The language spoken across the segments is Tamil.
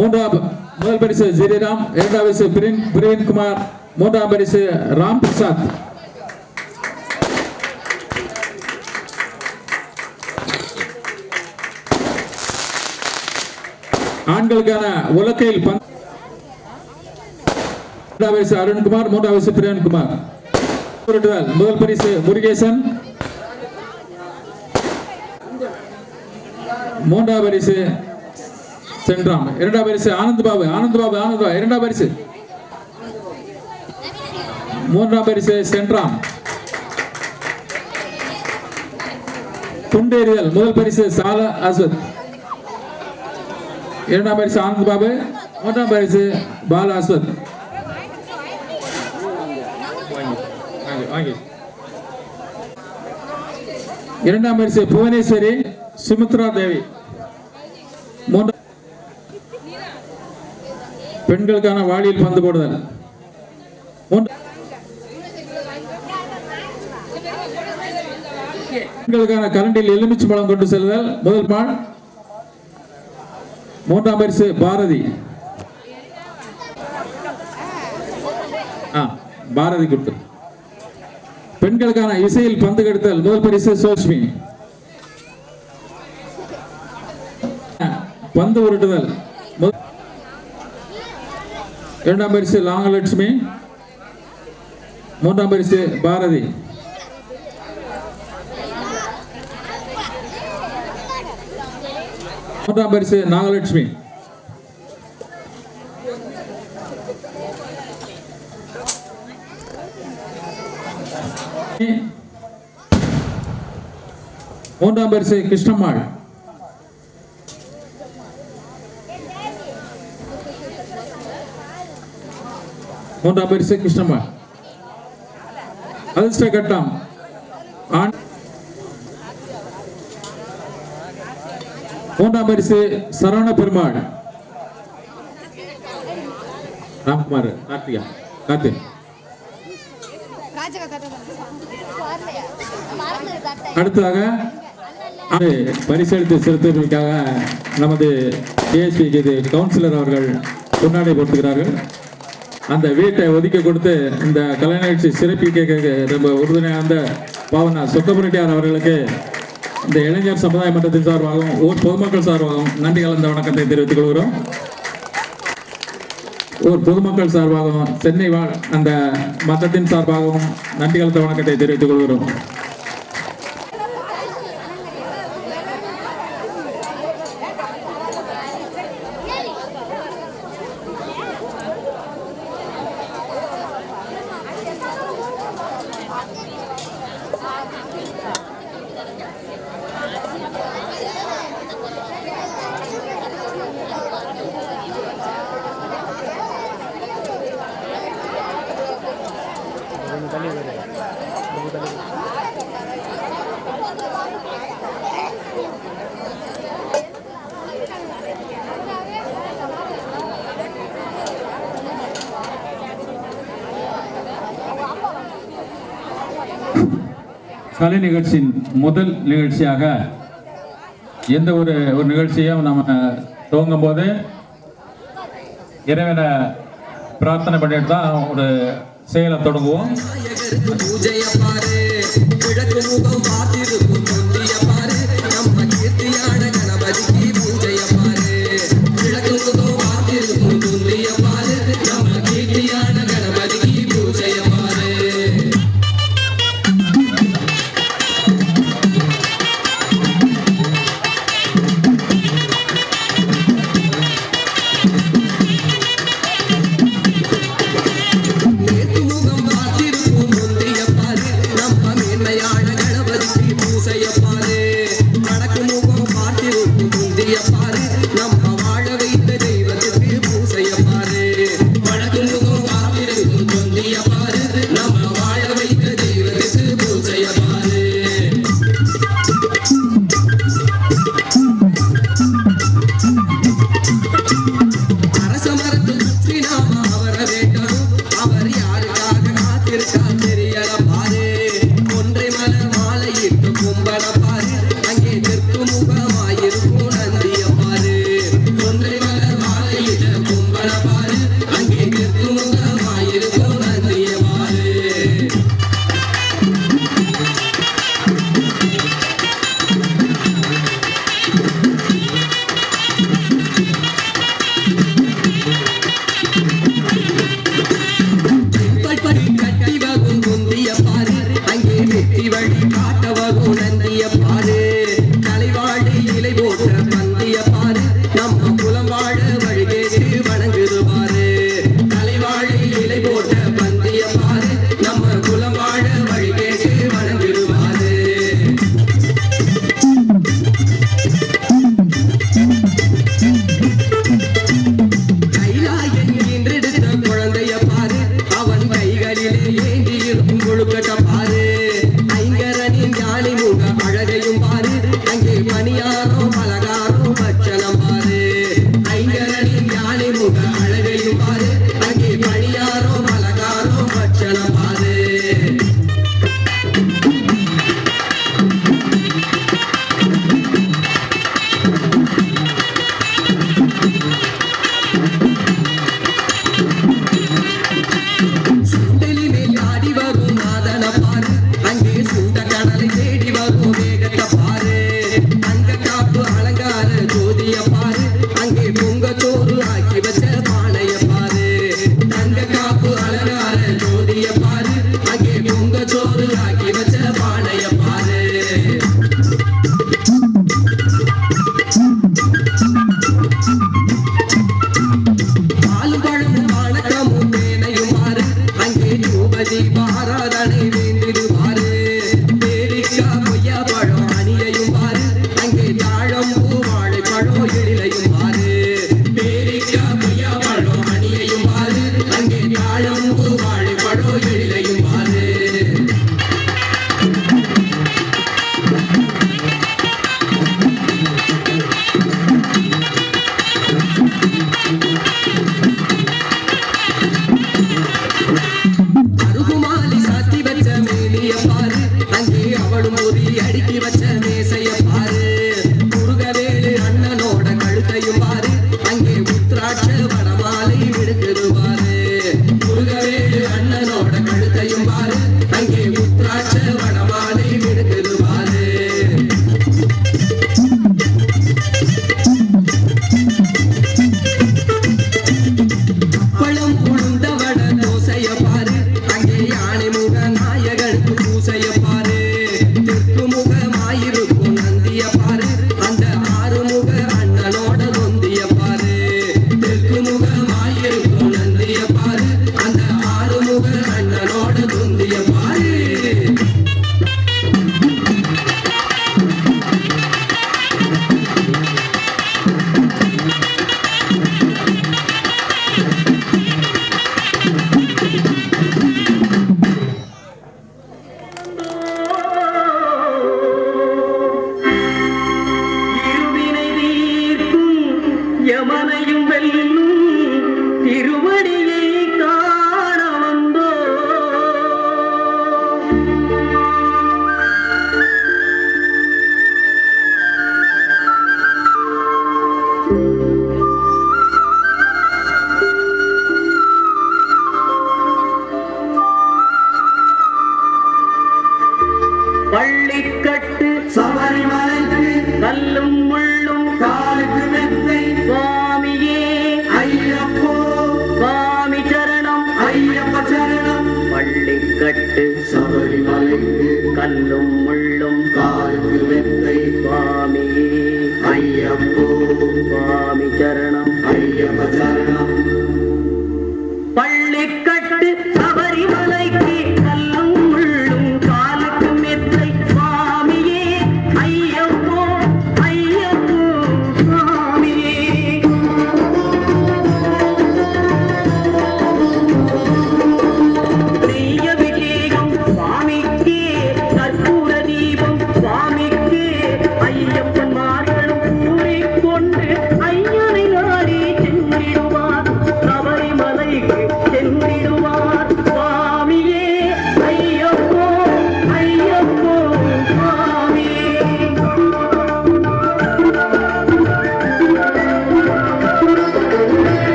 முதல் பரிசு ஜெரிராம், இரண்டாம் பரிசு பிரவீன்குமார், மூன்றாம் பரிசு ராம் பிரசாத். ஆண்களுக்கான உலக்கையில் இரண்டாம் பரிசு அருண்குமார், மூன்றாம் பரிசு பிரவீன்குமார். முதல் பரிசு முருகேசன், மூன்றாம் பரிசு சென்றாம், இரண்டாம் பரிசு ஆனந்த் பாபு, இரண்டாம் பரிசு, மூன்றாம் பரிசு சென்றாம். குண்டேறிதல் முதல் பரிசு சால அஸ்வத், இரண்டாம் பரிசு ஆனந்த் பாபு, மூன்றாம் பரிசு பால அஸ்வத். இரண்டாம் பரிசு புவனேஸ்வரி சுமித்ரா தேவி. பெண்களுக்கான வாளியில் பந்து போடுதல், பெண்களுக்கான கரண்டில் எலுமிச்சை பழம் கொண்டு செல்லுதல் முதல் பால். மூன்றாம் பரிசு பாரதி, பாரதி குட்டு. பெண்களுக்கான இசையில் பந்து கெடுத்தல் முதல் பரிசு சோஷ்மி. பந்து உருட்டுதல் இரண்டாம் பரிசு லாங்கலட்சுமி, மூன்றாம் பரிசு பாரதி. மூன்றாம் பரிசு நாகலட்சுமி. மூன்றாம் பரிசு கிருஷ்ணம்மாள். மூன்றாம் பரிசு கிருஷ்ணம்மாள். அதிர்ஷ்ட கட்டம் மூன்றாம் பரிசு சரவண பெருமாள், ராம்குமார், கார்த்திகா, கார்த்திக். அடுத்ததாக பரிசளித்து செலுத்துவதற்காக நமது டிஎஸ்பி கவுன்சிலர் அவர்கள் பொன்னாடை போட்டுகிறார்கள். அந்த வீட்டை ஒதுக்கி கொடுத்து இந்த கலை நிகழ்ச்சி சிறப்பிக்க ரொம்ப உறுதுணையாக அந்த பாவனா சொக்கபுரட்டியார் அவர்களுக்கு இந்த இளைஞர் சமுதாய மன்றத்தின் சார்பாகவும் ஊர் பொதுமக்கள் சார்பாகவும் நன்றி கலந்த வணக்கத்தை தெரிவித்துக் கொள்கிறோம். ஊர் பொதுமக்கள் சார்பாகவும் சென்னை அந்த மன்றத்தின் சார்பாகவும் நன்றி கலந்த வணக்கத்தை தெரிவித்துக் கொள்கிறோம். கலை நிகழ்ச்சியின் முதல் நிகழ்ச்சியாக எந்த ஒரு நிகழ்ச்சியும் நம்ம துவங்கும் போது இறைவனை பிரார்த்தனை பண்ணிட்டு தான் ஒரு செயலை தொடங்குவோம். பூசை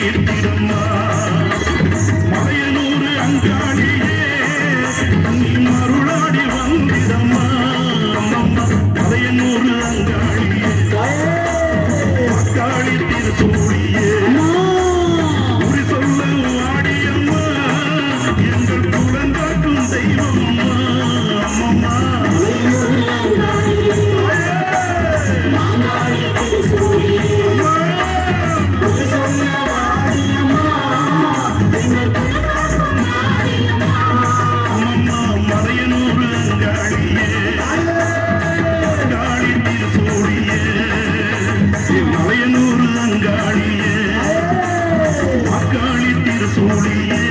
தீர்த்திடம்மா மலையனூர் அங்காளியே நீ மருளாடி வந்திடம்மா மலையனூர் அங்காளியே அக்காளி திருச்சூழியே குறி சொல்ல வாடியம்மா எங்கள் குலங்காட்டும் தெய்வம் அம்மம்மா மலையனூர் அங்காளியே காளி திருச்சூழியே மலையனூர் அங்காளியே அக்காளி திருச்சூழியே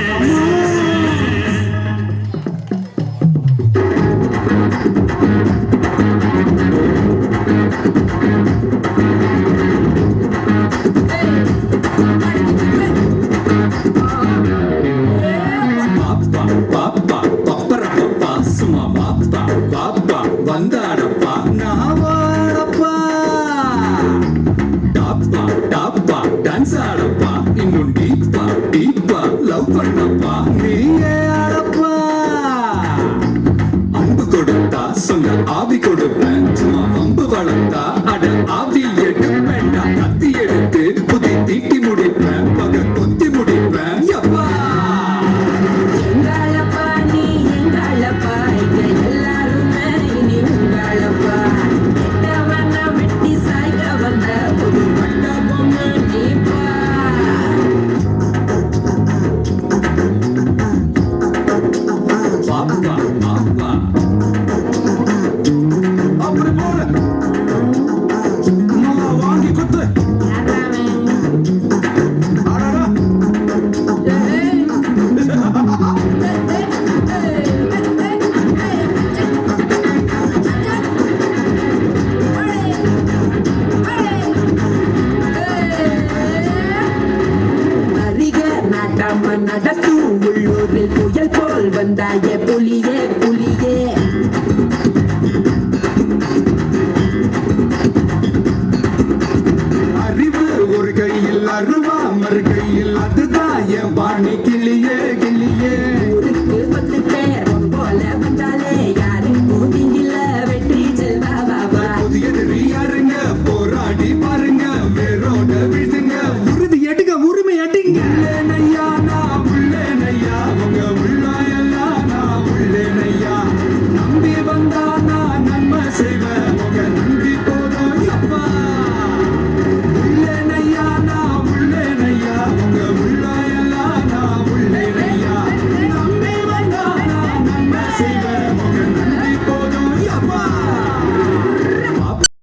வந்தாடப்பா நாவாடப்பா டாப்பா டாப்பா டான்ஸ் ஆடப்பா இன்னும் டீப்பா டீப்பா லவ் பண்ணப்பா நீயே ஆடப்பா அன்பு கொடுத்தா சொந்த ஆவி கொடுப்பேன் சும்மா அம்பு வளர்த்தா அட ஆவி எடுப்பேன்டா கத்தி எடுத்து புதி தீட்டி முடிப்பேன் பக குத்தி முடிப்பேன் யப்பா எங்களப்பா நீ எங்களப்பா இங்க எல்லாருமே இனி உங்களப்பா கெட்டவன வெட்டி சாய்க்க வந்த ஒரு பட்ட பொம்மை நீப்பா பாப்பா பாப்பா அப்படி போல வாங்கி குத்து அடடா நடக்கும் உள்ளூரில் புயல் போல் வந்தாய புலியே புலியே அறிவு ஒரு கையில் அருவா மறு கையில் அது